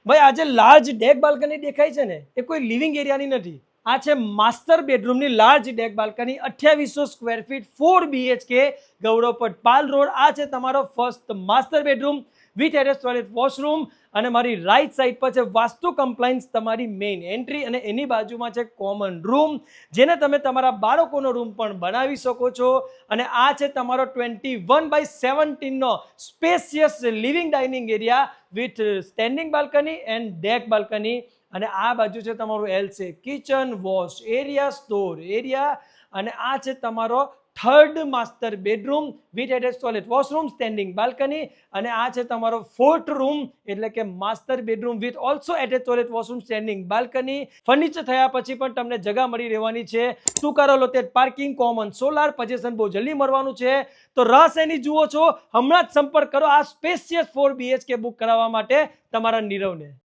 ભાઈ આ જે લાર્જ ડેક બાલ્કની દેખાય છે ને એ કોઈ લિવિંગ એરિયાની નથી. આ છે માસ્ટર બેડરૂમની large deck balcony, 2800 square feet, 4 BHK, Gauravpath Pal road. આ છે તમારો first master bedroom with attach toilet washroom. અને મારી રાઈટ સાઈડ પર છે વાસ્તુ કમ્પ્લાયન્સ તમારી મેઇન એન્ટ્રી, અને એની બાજુમાં છે કોમન રૂમ, જેને તમે તમારા બાળકોનો રૂમ પણ બનાવી શકો છો. અને આ છે તમારો 21/17 નો spacious living dining area with standing balcony and deck balcony. અને આ બાજુ છે તમારું એલ છે kitchen, wash area, store area. અને આ છે તમારો third master bedroom with attach toilet washroom, standing balcony. અને આ છે તમારો ફોર્થ રૂમ, એટલે કે master bedroom with also attach toilet washroom, standing balcony. Furniture થયા પછી પણ તમને જગ્યા મળી રહેવાની છે. Two car allotted parking, common solar, possession બહુ જલ્દી મળવાનું છે. તો રસ એની જુઓ છો, હમણાં જ સંપર્ક કરો આ સ્પેશિયસ 4 BHK બુક કરાવવા માટે તમારા નીરવને.